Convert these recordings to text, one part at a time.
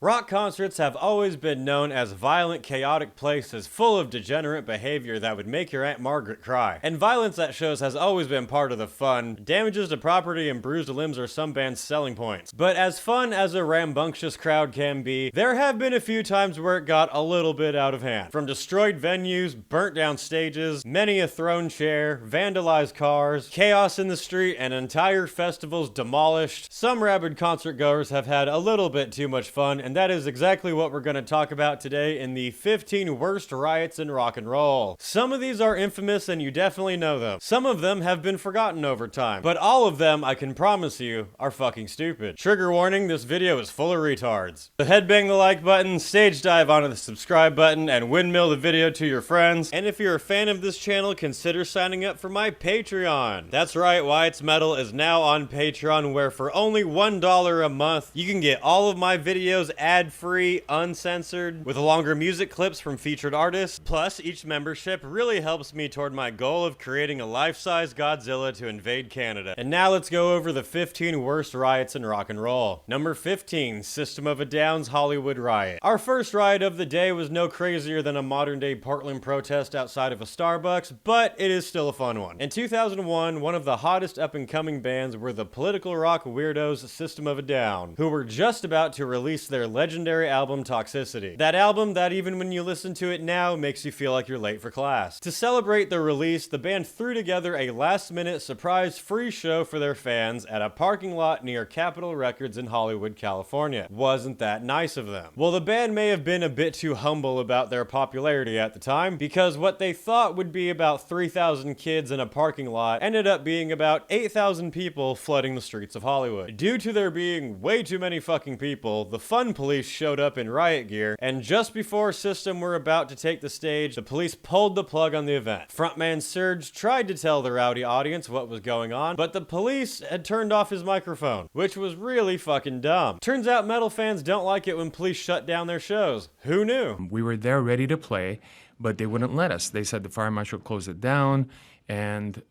Rock concerts have always been known as violent, chaotic places full of degenerate behavior that would make your Aunt Margaret cry. And violence at shows has always been part of the fun. Damages to property and bruised limbs are some bands' selling points. But as fun as a rambunctious crowd can be, there have been a few times where it got a little bit out of hand. From destroyed venues, burnt down stages, many a thrown chair, vandalized cars, chaos in the street, and entire festivals demolished, some rabid concert goers have had a little bit too much fun, and that is exactly what we're going to talk about today in the 15 worst riots in rock and roll. Some of these are infamous and you definitely know them. Some of them have been forgotten over time, but all of them, I can promise you, are fucking stupid. Trigger warning, this video is full of retards. So headbang the like button, stage dive onto the subscribe button, and windmill the video to your friends. And if you're a fan of this channel, consider signing up for my Patreon. That's right, Why It's Metal is now on Patreon, where for only $1 a month, you can get all of my videos ad-free, uncensored, with longer music clips from featured artists. Plus, each membership really helps me toward my goal of creating a life-size Godzilla to invade Canada. And now let's go over the 15 worst riots in rock and roll. Number 15, System of a Down's Hollywood Riot. Our first riot of the day was no crazier than a modern-day Portland protest outside of a Starbucks, but it is still a fun one. In 2001, one of the hottest up-and-coming bands were the political rock weirdos System of a Down, who were just about to release their legendary album Toxicity. That album that even when you listen to it now makes you feel like you're late for class. To celebrate the release, the band threw together a last-minute surprise free show for their fans at a parking lot near Capitol Records in Hollywood, California. Wasn't that nice of them? Well, the band may have been a bit too humble about their popularity at the time, because what they thought would be about 3,000 kids in a parking lot ended up being about 8,000 people flooding the streets of Hollywood. Due to there being way too many fucking people, the fun police showed up in riot gear, and just before System were about to take the stage, the police pulled the plug on the event. Frontman Serge tried to tell the rowdy audience what was going on, but the police had turned off his microphone, which was really fucking dumb. Turns out metal fans don't like it when police shut down their shows. Who knew? We were there ready to play, but they wouldn't let us. They said the fire marshal closed it down, and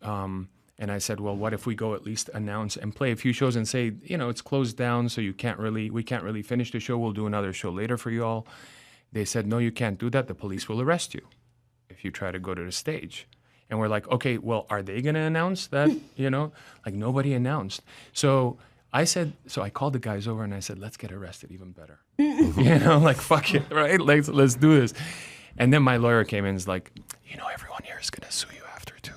I said, well, what if we go at least announce and play a few shows and say, you know, it's closed down, so we can't really finish the show. We'll do another show later for you all. They said, no, you can't do that. The police will arrest you if you try to go to the stage. And we're like, okay, well, are they going to announce that, you know? Like, nobody announced. So I called the guys over and I said, let's get arrested even better. You know, like, fuck it, right? Let's do this. And then my lawyer came in and was like, you know, everyone here is going to sue you after too.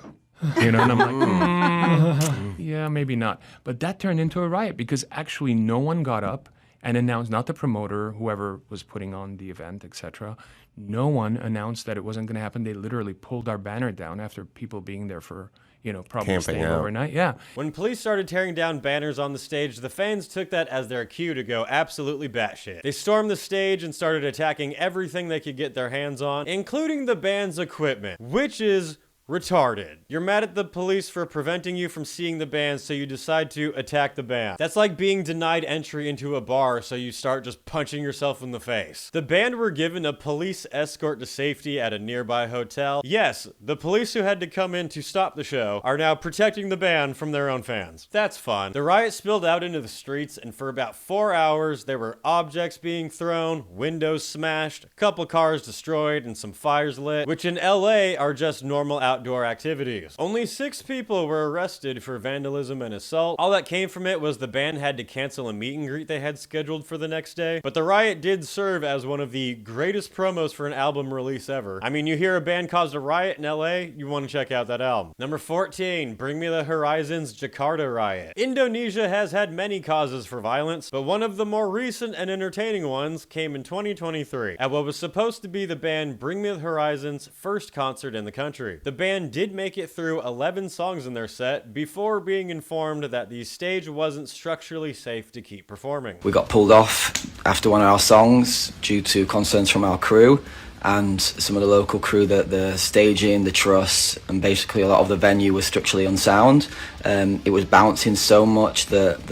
You know, and I'm like, yeah, maybe not. But that turned into a riot because actually no one got up and announced, not the promoter, whoever was putting on the event, etc. No one announced that it wasn't going to happen. They literally pulled our banner down after people being there for, you know, probably Camping staying out overnight. Yeah. When police started tearing down banners on the stage, the fans took that as their cue to go absolutely batshit. They stormed the stage and started attacking everything they could get their hands on, including the band's equipment, which is retarded. You're mad at the police for preventing you from seeing the band, so you decide to attack the band. That's like being denied entry into a bar, so you start just punching yourself in the face. The band were given a police escort to safety at a nearby hotel. Yes, the police who had to come in to stop the show are now protecting the band from their own fans. That's fun. The riot spilled out into the streets, and for about 4 hours, there were objects being thrown, windows smashed, a couple cars destroyed, and some fires lit, which in LA are just normal outdoor activities. Only 6 people were arrested for vandalism and assault. All that came from it was the band had to cancel a meet and greet they had scheduled for the next day. But the riot did serve as one of the greatest promos for an album release ever. I mean, you hear a band caused a riot in LA, you want to check out that album. Number 14, Bring Me the Horizon's Jakarta Riot. Indonesia has had many causes for violence, but one of the more recent and entertaining ones came in 2023 at what was supposed to be the band Bring Me the Horizon's first concert in the country. The band did make it through 11 songs in their set before being informed that the stage wasn't structurally safe to keep performing. We got pulled off after one of our songs due to concerns from our crew and some of the local crew, that the staging, the truss, and basically a lot of the venue was structurally unsound. It was bouncing so much that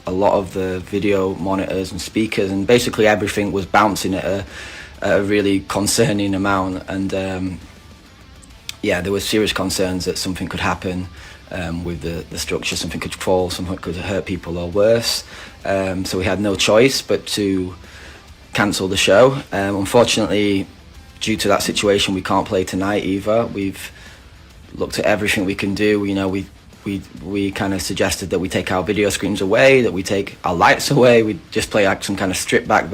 a lot of the video monitors and speakers and basically everything was bouncing at a really concerning amount. And yeah, there were serious concerns that something could happen with the structure. Something could fall, something could hurt people or worse. So we had no choice but to cancel the show. Unfortunately, due to that situation, we can't play tonight either. We've looked at everything we can do. You know, we kind of suggested that we take our video screens away, that we take our lights away, we just play like some kind of stripped back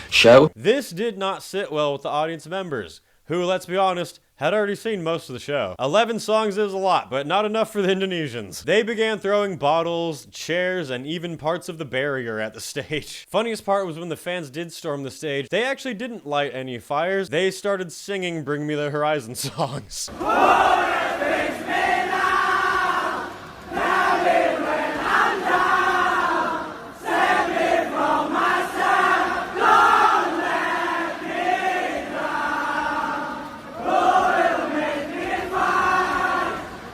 show. This did not sit well with the audience members, who, let's be honest, had already seen most of the show. 11 songs is a lot, but not enough for the Indonesians. They began throwing bottles, chairs, and even parts of the barrier at the stage. Funniest part was when the fans did storm the stage, they actually didn't light any fires. They started singing Bring Me the Horizon songs.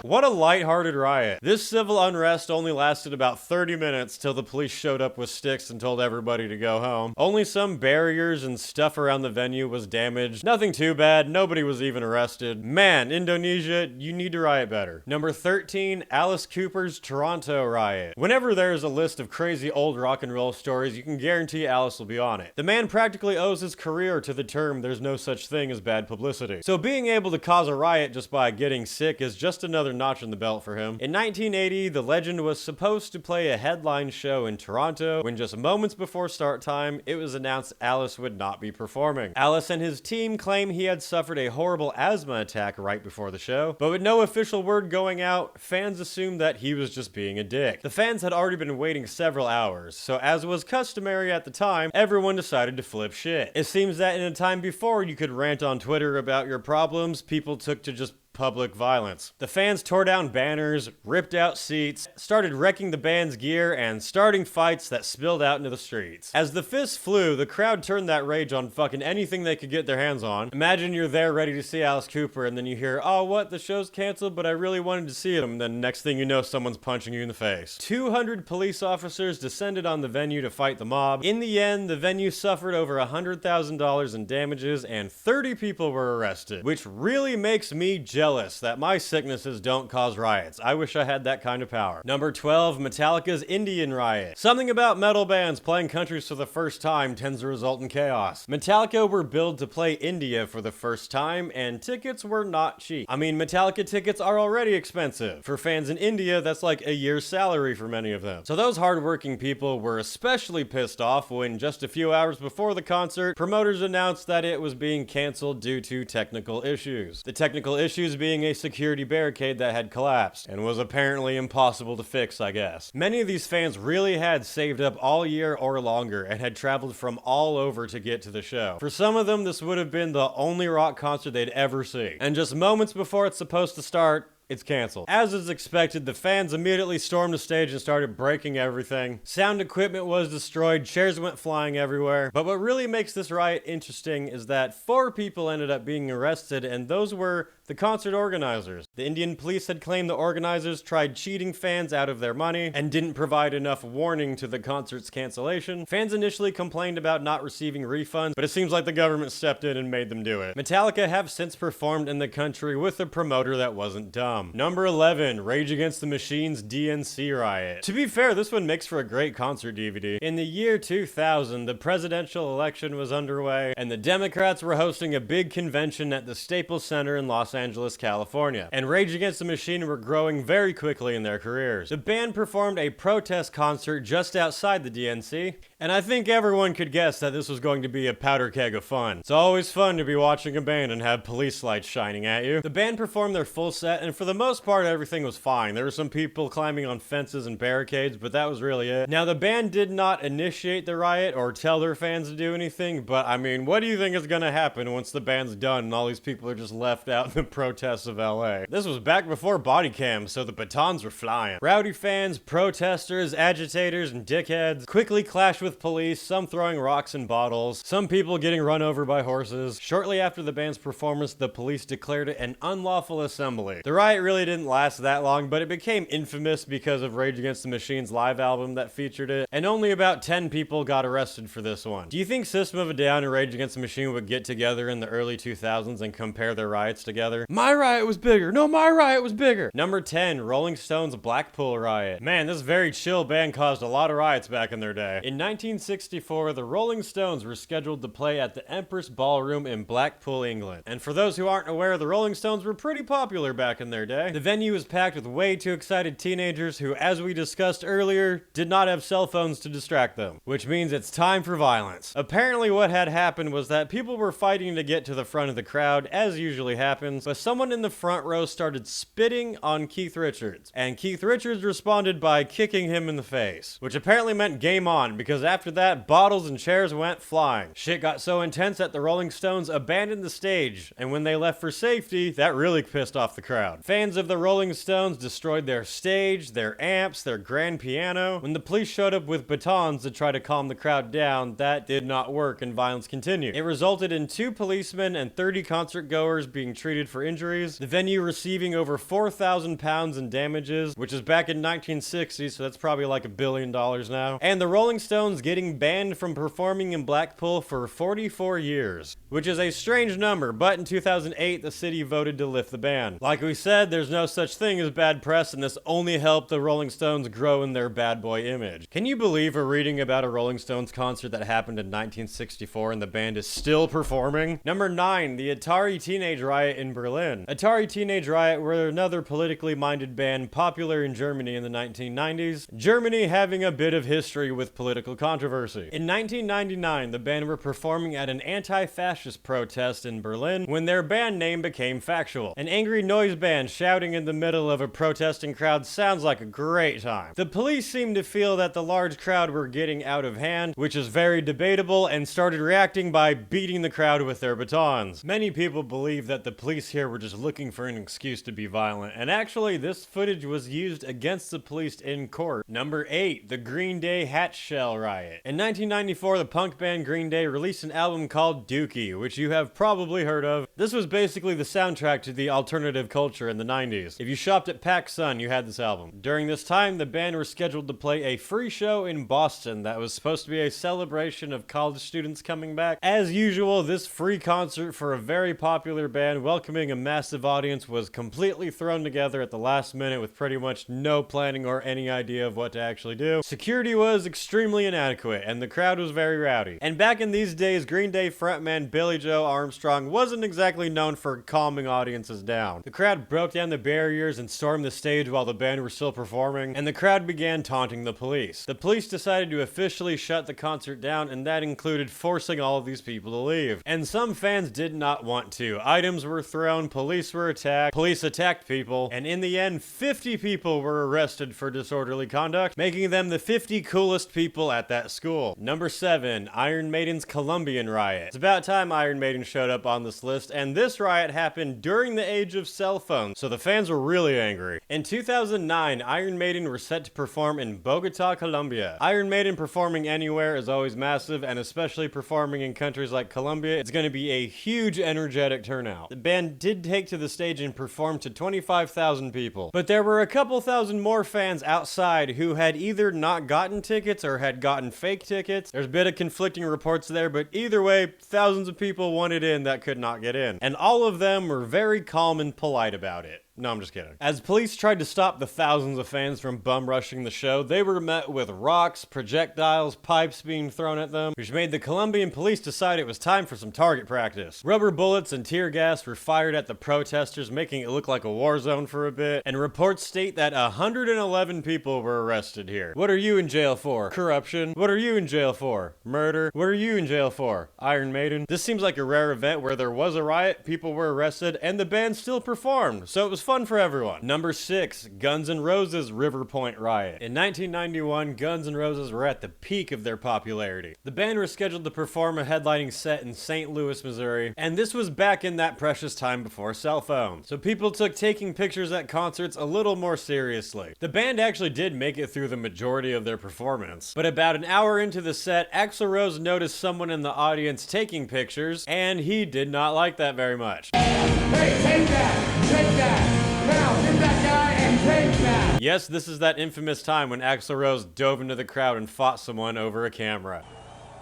What a lighthearted riot. This civil unrest only lasted about 30 minutes till the police showed up with sticks and told everybody to go home. Only some barriers and stuff around the venue was damaged. Nothing too bad, nobody was even arrested. Man, Indonesia, you need to riot better. Number 13, Alice Cooper's Toronto riot. Whenever there's a list of crazy old rock and roll stories, you can guarantee Alice will be on it. The man practically owes his career to the term "there's no such thing as bad publicity." So being able to cause a riot just by getting sick is just another notch in the belt for him. In 1980, the legend was supposed to play a headline show in Toronto when just moments before start time, it was announced Alice would not be performing. Alice and his team claim he had suffered a horrible asthma attack right before the show, but with no official word going out, fans assumed that he was just being a dick. The fans had already been waiting several hours, so as was customary at the time, everyone decided to flip shit. It seems that in a time before you could rant on Twitter about your problems, people took to just public violence. The fans tore down banners, ripped out seats, started wrecking the band's gear, and starting fights that spilled out into the streets. As the fists flew, the crowd turned that rage on fucking anything they could get their hands on. Imagine you're there ready to see Alice Cooper, and then you hear, "Oh, what? The show's canceled, but I really wanted to see him." And then next thing you know, someone's punching you in the face. 200 police officers descended on the venue to fight the mob. In the end, the venue suffered over $100,000 in damages, and 30 people were arrested, which really makes me jealous that my sicknesses don't cause riots. I wish I had that kind of power. Number 12, Metallica's Indian riot. Something about metal bands playing countries for the first time tends to result in chaos. Metallica were billed to play India for the first time, and tickets were not cheap. I mean, Metallica tickets are already expensive. For fans in India, that's like a year's salary for many of them. So those hardworking people were especially pissed off when just a few hours before the concert, promoters announced that it was being canceled due to technical issues. The technical issues being a security barricade that had collapsed and was apparently impossible to fix, I guess. Many of these fans really had saved up all year or longer and had traveled from all over to get to the show. For some of them, this would have been the only rock concert they'd ever see. And just moments before it's supposed to start, it's canceled. As is expected, the fans immediately stormed the stage and started breaking everything. Sound equipment was destroyed, chairs went flying everywhere. But what really makes this riot interesting is that 4 people ended up being arrested, and those were the concert organizers. The Indian police had claimed the organizers tried cheating fans out of their money and didn't provide enough warning to the concert's cancellation. Fans initially complained about not receiving refunds, but it seems like the government stepped in and made them do it. Metallica have since performed in the country with a promoter that wasn't dumb. Number 11, Rage Against the Machine's DNC riot. To be fair, this one makes for a great concert DVD. In the year 2000, the presidential election was underway, and the Democrats were hosting a big convention at the Staples Center in Los Angeles, California. And Rage Against the Machine were growing very quickly in their careers. The band performed a protest concert just outside the DNC, and I think everyone could guess that this was going to be a powder keg of fun. It's always fun to be watching a band and have police lights shining at you. The band performed their full set, and for the most part, everything was fine. There were some people climbing on fences and barricades, but that was really it. Now, the band did not initiate the riot or tell their fans to do anything, but I mean, what do you think is gonna happen once the band's done and all these people are just left out in the protests of LA? This was back before body cams, so the batons were flying. Rowdy fans, protesters, agitators, and dickheads quickly clashed with police, some throwing rocks and bottles, some people getting run over by horses. Shortly after the band's performance, the police declared it an unlawful assembly. The riot really didn't last that long, but it became infamous because of Rage Against the Machine's live album that featured it, and only about 10 people got arrested for this one. Do you think System of a Down and Rage Against the Machine would get together in the early 2000s and compare their riots together? other. My riot was bigger. No, my riot was bigger. Number 10, Rolling Stones' Blackpool Riot. Man, this very chill band caused a lot of riots back in their day. In 1964, the Rolling Stones were scheduled to play at the Empress Ballroom in Blackpool, England. And for those who aren't aware, the Rolling Stones were pretty popular back in their day. The venue was packed with way too excited teenagers who, as we discussed earlier, did not have cell phones to distract them. Which means it's time for violence. Apparently what had happened was that people were fighting to get to the front of the crowd, as usually happens, but someone in the front row started spitting on Keith Richards. And Keith Richards responded by kicking him in the face. Which apparently meant game on, because after that, bottles and chairs went flying. Shit got so intense that the Rolling Stones abandoned the stage, and when they left for safety, that really pissed off the crowd. Fans of the Rolling Stones destroyed their stage, their amps, their grand piano. When the police showed up with batons to try to calm the crowd down, that did not work and violence continued. It resulted in 2 policemen and 30 concert goers being treated for injuries, the venue receiving over £4,000 in damages, which is back in 1960, so that's probably like $1 billion now, and the Rolling Stones getting banned from performing in Blackpool for 44 years, which is a strange number, but in 2008 the city voted to lift the ban. Like we said, there's no such thing as bad press, and this only helped the Rolling Stones grow in their bad boy image. Can you believe we're reading about a Rolling Stones concert that happened in 1964 and the band is still performing? Number 9, the Atari Teenage Riot in Berlin. Atari Teenage Riot were another politically minded band popular in Germany in the 1990s, Germany having a bit of history with political controversy. In 1999, the band were performing at an anti-fascist protest in Berlin when their band name became Factual. An angry noise band shouting in the middle of a protesting crowd sounds like a great time. The police seemed to feel that the large crowd were getting out of hand, which is very debatable, and started reacting by beating the crowd with their batons. Many people believe that the police here were just looking for an excuse to be violent, and actually this footage was used against the police in court. Number 8, the Green Day Hatch Shell Riot. In 1994, the punk band Green Day released an album called Dookie, which you have probably heard of. This was basically the soundtrack to the alternative culture in the 90s. If you shopped at PacSun, you had this album. During this time, the band were scheduled to play a free show in Boston that was supposed to be a celebration of college students coming back. As usual, this free concert for a very popular band welcoming a massive audience was completely thrown together at the last minute with pretty much no planning or any idea of what to actually do. Security was extremely inadequate, and the crowd was very rowdy. And back in these days, Green Day frontman Billy Joe Armstrong wasn't exactly known for calming audiences down. The crowd broke down the barriers and stormed the stage while the band were still performing, and the crowd began taunting the police. The police decided to officially shut the concert down, and that included forcing all of these people to leave. And some fans did not want to. Items were thrown, police were attacked, police attacked people, and in the end, 50 people were arrested for disorderly conduct, making them the 50 coolest people at that school. Number 7, Iron Maiden's Colombian Riot. It's about time Iron Maiden showed up on this list, and this riot happened during the age of cell phones, so the fans were really angry. In 2009, Iron Maiden were set to perform in Bogota, Colombia. Iron Maiden performing anywhere is always massive, and especially performing in countries like Colombia, it's going to be a huge energetic turnout. The band did take to the stage and perform to 25,000 people, but there were a couple thousand more fans outside who had either not gotten tickets or had gotten fake tickets. There's a bit of conflicting reports there, but either way, thousands of people wanted in that could not get in, and all of them were very calm and polite about it. No, I'm just kidding. As police tried to stop the thousands of fans from bum rushing the show, they were met with rocks, projectiles, pipes being thrown at them, which made the Colombian police decide it was time for some target practice. Rubber bullets and tear gas were fired at the protesters, making it look like a war zone for a bit, and reports state that 111 people were arrested here. What are you in jail for? Corruption. What are you in jail for? Murder. What are you in jail for? Iron Maiden. This seems like a rare event where there was a riot, people were arrested, and the band still performed, so it was fun for everyone. Number 6, Guns N' Roses River Point Riot. In 1991, Guns N' Roses were at the peak of their popularity. The band were scheduled to perform a headlining set in St. Louis, Missouri, and this was back in that precious time before cell phones. So people took taking pictures at concerts a little more seriously. The band actually did make it through the majority of their performance, but about an hour into the set, Axl Rose noticed someone in the audience taking pictures, and he did not like that very much. Hey, take that! Take that! Now, get that guy and take that! Yes, this is that infamous time when Axl Rose dove into the crowd and fought someone over a camera.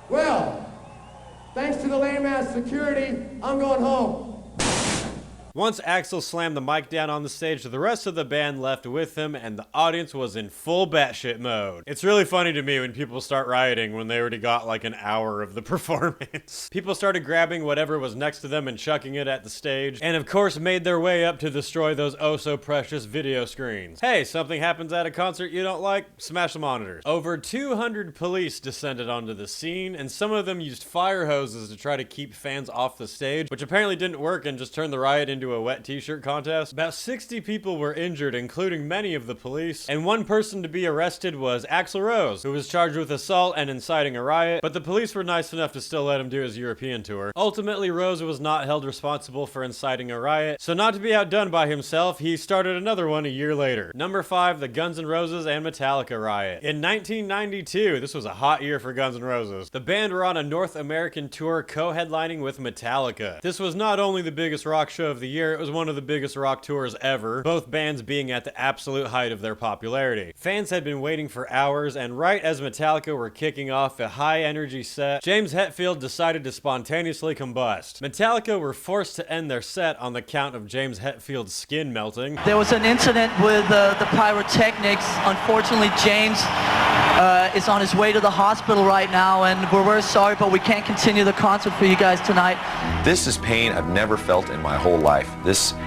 Well, thanks to the lame-ass security, I'm going home. Once Axl slammed the mic down on the stage, the rest of the band left with him, and the audience was in full batshit mode. It's really funny to me when people start rioting when they already got like an hour of the performance. People started grabbing whatever was next to them and chucking it at the stage, and of course made their way up to destroy those oh so precious video screens. Hey, something happens at a concert you don't like? Smash the monitors. Over 200 police descended onto the scene, and some of them used fire hoses to try to keep fans off the stage, which apparently didn't work and just turned the riot into a wet t-shirt contest. About 60 people were injured, including many of the police, and one person to be arrested was Axl Rose, who was charged with assault and inciting a riot, but the police were nice enough to still let him do his European tour. Ultimately, Rose was not held responsible for inciting a riot, so not to be outdone by himself, he started another one a year later. Number 5, the Guns N' Roses and Metallica riot. In 1992, this was a hot year for Guns N' Roses. The band were on a North American tour co-headlining with Metallica. This was not only the biggest rock show of the year, it was one of the biggest rock tours ever, both bands being at the absolute height of their popularity. Fans had been waiting for hours, and right as Metallica were kicking off a high-energy set, James Hetfield decided to spontaneously combust. Metallica were forced to end their set on the count of James Hetfield's skin melting. There was an incident with the pyrotechnics. Unfortunately, James is on his way to the hospital right now, and we're very sorry, but we can't continue the concert for you guys tonight. This is pain I've never felt in my whole life.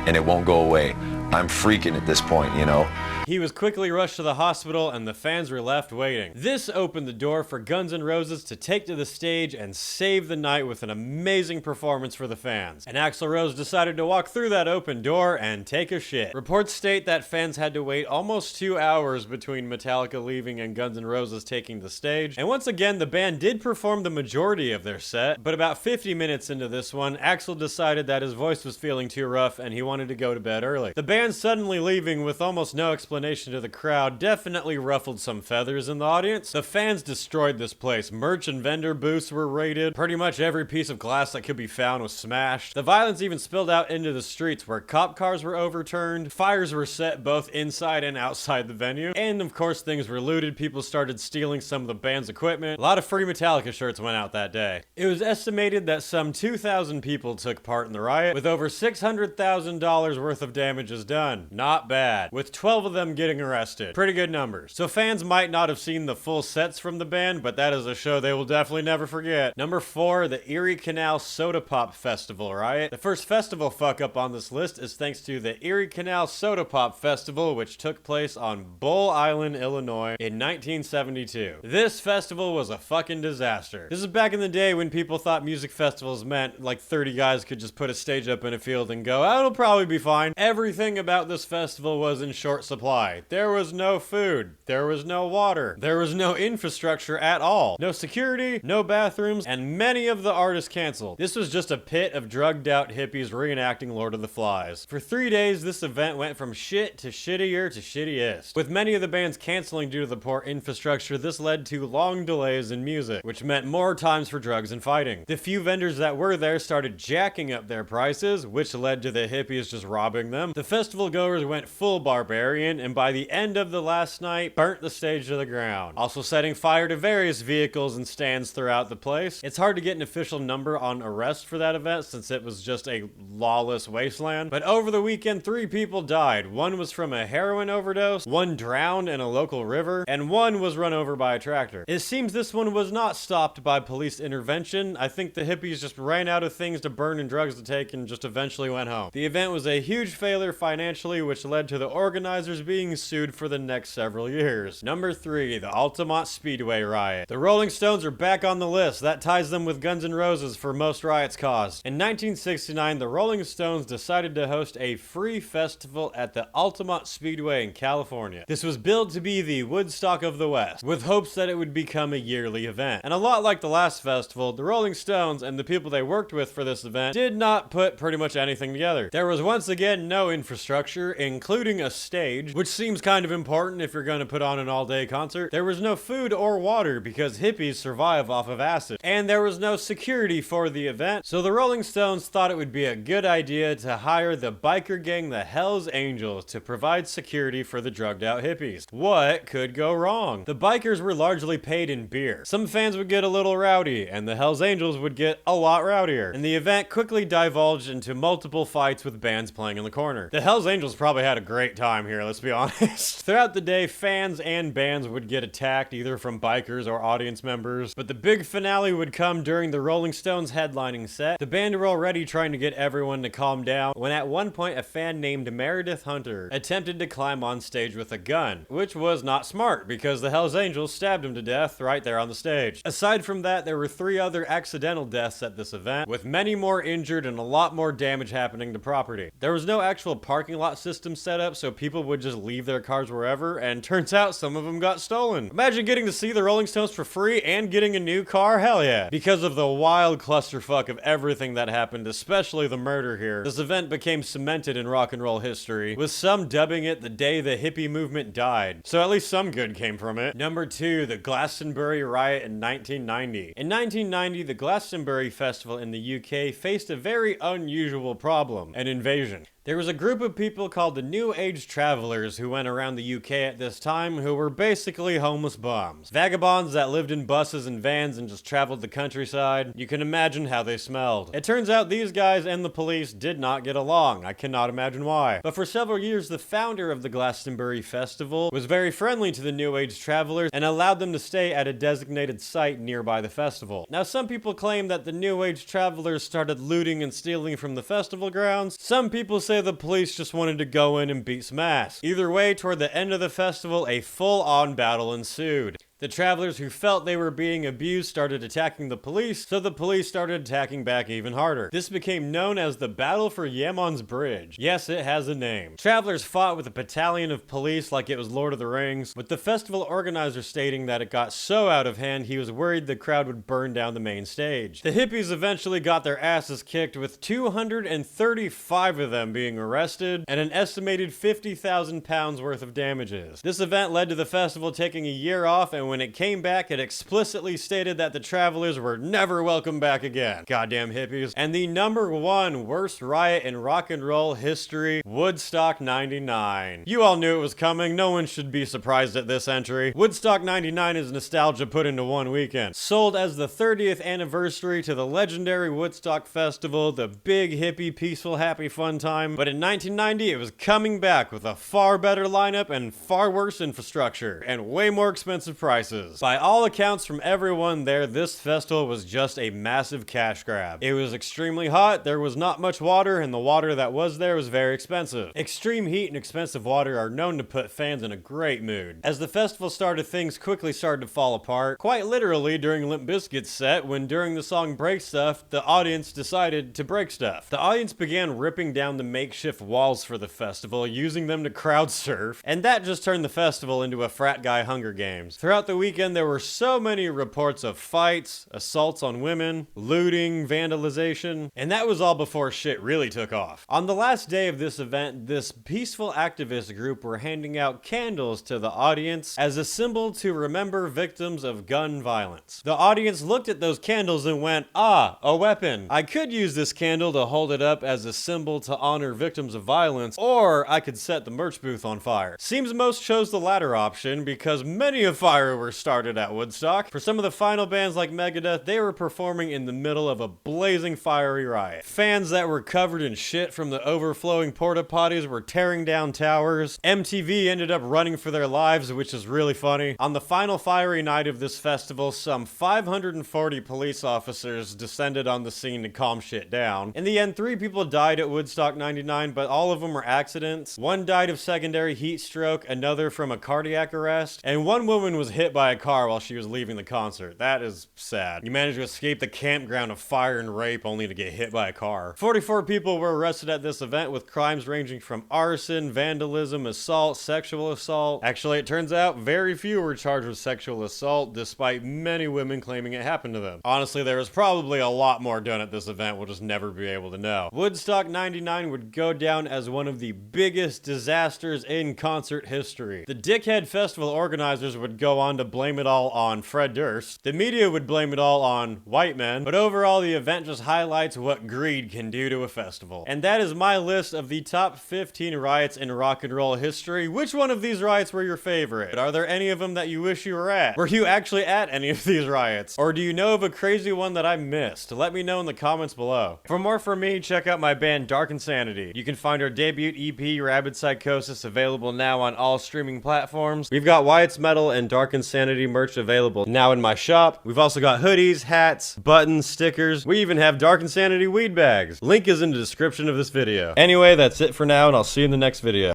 And it won't go away. I'm freaking at this point, you know? He was quickly rushed to the hospital, and the fans were left waiting. This opened the door for Guns N' Roses to take to the stage and save the night with an amazing performance for the fans. And Axl Rose decided to walk through that open door and take a shit. Reports state that fans had to wait almost 2 hours between Metallica leaving and Guns N' Roses taking the stage. And once again, the band did perform the majority of their set, but about 50 minutes into this one, Axl decided that his voice was feeling too rough and he wanted to go to bed early. The band suddenly leaving with almost no explanation to the crowd definitely ruffled some feathers in the audience. The fans destroyed this place. Merch and vendor booths were raided. Pretty much every piece of glass that could be found was smashed. The violence even spilled out into the streets where cop cars were overturned. Fires were set both inside and outside the venue. And of course things were looted. People started stealing some of the band's equipment. A lot of free Metallica shirts went out that day. It was estimated that some 2,000 people took part in the riot, with over $600,000 worth of damages done. Not bad. With 12 of them getting arrested. Pretty good numbers. So fans might not have seen the full sets from the band, but that is a show they will definitely never forget. Number 4, the Erie Canal Soda Pop Festival riot. The first festival fuck up on this list is thanks to the Erie Canal Soda Pop Festival, which took place on Bull Island, Illinois in 1972. This festival was a fucking disaster. This is back in the day when people thought music festivals meant like 30 guys could just put a stage up in a field and go, oh, it'll probably be fine. Everything about this festival was in short supply. There was no food. There was no water. There was no infrastructure at all. No security, no bathrooms, and many of the artists canceled. This was just a pit of drugged out hippies reenacting Lord of the Flies. For 3 days, this event went from shit to shittier to shittiest. With many of the bands canceling due to the poor infrastructure, this led to long delays in music, which meant more times for drugs and fighting. The few vendors that were there started jacking up their prices, which led to the hippies just robbing them. The festival goers went full barbarian, and by the end of the last night, burnt the stage to the ground, also setting fire to various vehicles and stands throughout the place. It's hard to get an official number on arrests for that event since it was just a lawless wasteland, but over the weekend 3 people died. One was from a heroin overdose, one drowned in a local river, and one was run over by a tractor. It seems this one was not stopped by police intervention. I think the hippies just ran out of things to burn and drugs to take and just eventually went home. The event was a huge failure financially, which led to the organizers being sued for the next several years. Number 3, the Altamont Speedway riot. The Rolling Stones are back on the list. That ties them with Guns N' Roses for most riots caused. In 1969, the Rolling Stones decided to host a free festival at the Altamont Speedway in California. This was billed to be the Woodstock of the West, with hopes that it would become a yearly event. And a lot like the last festival, the Rolling Stones and the people they worked with for this event did not put pretty much anything together. There was once again no infrastructure, including a stage, which which seems kind of important if you're gonna put on an all-day concert. There was no food or water because hippies survive off of acid. And there was no security for the event, so the Rolling Stones thought it would be a good idea to hire the biker gang, the Hells Angels, to provide security for the drugged-out hippies. What could go wrong? The bikers were largely paid in beer. Some fans would get a little rowdy, and the Hells Angels would get a lot rowdier. And the event quickly divulged into multiple fights with bands playing in the corner. The Hells Angels probably had a great time here, let's be honest. Throughout the day, fans and bands would get attacked either from bikers or audience members, but the big finale would come during the Rolling Stones headlining set. The band were already trying to get everyone to calm down when at one point a fan named Meredith Hunter attempted to climb on stage with a gun, which was not smart because the Hells Angels stabbed him to death right there on the stage. Aside from that, there were 3 other accidental deaths at this event, with many more injured and a lot more damage happening to property. There was no actual parking lot system set up, so people would just leave their cars wherever, and turns out some of them got stolen. Imagine getting to see the Rolling Stones for free and getting a new car, hell yeah. Because of the wild clusterfuck of everything that happened, especially the murder here, this event became cemented in rock and roll history, with some dubbing it the day the hippie movement died. So at least some good came from it. Number 2, the Glastonbury riot in 1990. In 1990, the Glastonbury Festival in the UK faced a very unusual problem: an invasion. There was a group of people called the New Age Travelers who went around the UK at this time who were basically homeless bums. Vagabonds that lived in buses and vans and just traveled the countryside. You can imagine how they smelled. It turns out these guys and the police did not get along. I cannot imagine why. But for several years, the founder of the Glastonbury Festival was very friendly to the New Age Travelers and allowed them to stay at a designated site nearby the festival. Now, some people claim that the New Age Travelers started looting and stealing from the festival grounds. Some people say the police just wanted to go in and beat some ass. Either way, toward the end of the festival, a full-on battle ensued. The travelers who felt they were being abused started attacking the police, so the police started attacking back even harder. This became known as the Battle for Yamon's Bridge. Yes, it has a name. Travelers fought with a battalion of police like it was Lord of the Rings, with the festival organizer stating that it got so out of hand he was worried the crowd would burn down the main stage. The hippies eventually got their asses kicked, with 235 of them being arrested and an estimated £50,000 worth of damages. This event led to the festival taking a year off, and when it came back, it explicitly stated that the travelers were never welcome back again. Goddamn hippies. And the number 1 worst riot in rock and roll history, Woodstock 99. You all knew it was coming. No one should be surprised at this entry. Woodstock 99 is nostalgia put into one weekend. Sold as the 30th anniversary to the legendary Woodstock Festival, the big hippie, peaceful, happy, fun time. But in 1990, it was coming back with a far better lineup and far worse infrastructure and way more expensive prices. By all accounts from everyone there, this festival was just a massive cash grab. It was extremely hot, there was not much water, and the water that was there was very expensive. Extreme heat and expensive water are known to put fans in a great mood. As the festival started, things quickly started to fall apart, quite literally during Limp Bizkit's set, when during the song Break Stuff, the audience decided to break stuff. The audience began ripping down the makeshift walls for the festival, using them to crowd surf, and that just turned the festival into a frat guy Hunger Games. Throughout the weekend, there were so many reports of fights, assaults on women, looting, vandalization, and that was all before shit really took off. On the last day of this event, this peaceful activist group were handing out candles to the audience as a symbol to remember victims of gun violence. The audience looked at those candles and went, "Ah, a weapon. I could use this candle to hold it up as a symbol to honor victims of violence, or I could set the merch booth on fire." Seems most chose the latter option because many a fire were started at Woodstock. For some of the final bands like Megadeth, they were performing in the middle of a blazing fiery riot. Fans that were covered in shit from the overflowing porta potties were tearing down towers. MTV ended up running for their lives, which is really funny. On the final fiery night of this festival, some 540 police officers descended on the scene to calm shit down. In the end, 3 people died at Woodstock 99, but all of them were accidents. One died of secondary heat stroke, another from a cardiac arrest, and one woman was hit hit by a car while she was leaving the concert. That is sad. You managed to escape the campground of fire and rape only to get hit by a car. 44 people were arrested at this event with crimes ranging from arson, vandalism, assault, sexual assault. Actually, it turns out very few were charged with sexual assault, despite many women claiming it happened to them. Honestly, there was probably a lot more done at this event, we'll just never be able to know. Woodstock 99 would go down as one of the biggest disasters in concert history. The dickhead festival organizers would go on to blame it all on Fred Durst. The media would blame it all on white men, but overall the event just highlights what greed can do to a festival. And that is my list of the top 15 riots in rock and roll history. Which one of these riots were your favorite? Are there any of them that you wish you were at? Were you actually at any of these riots? Or do you know of a crazy one that I missed? Let me know in the comments below. For more from me, check out my band Dark Insanity. You can find our debut EP, Rabid Psychosis, available now on all streaming platforms. We've got Wyatt's Metal and Dark Insanity merch available now in my shop. We've also got hoodies, hats, buttons, stickers. We even have Dark Insanity weed bags. Link is in the description of this video. Anyway, that's it for now, and I'll see you in the next video.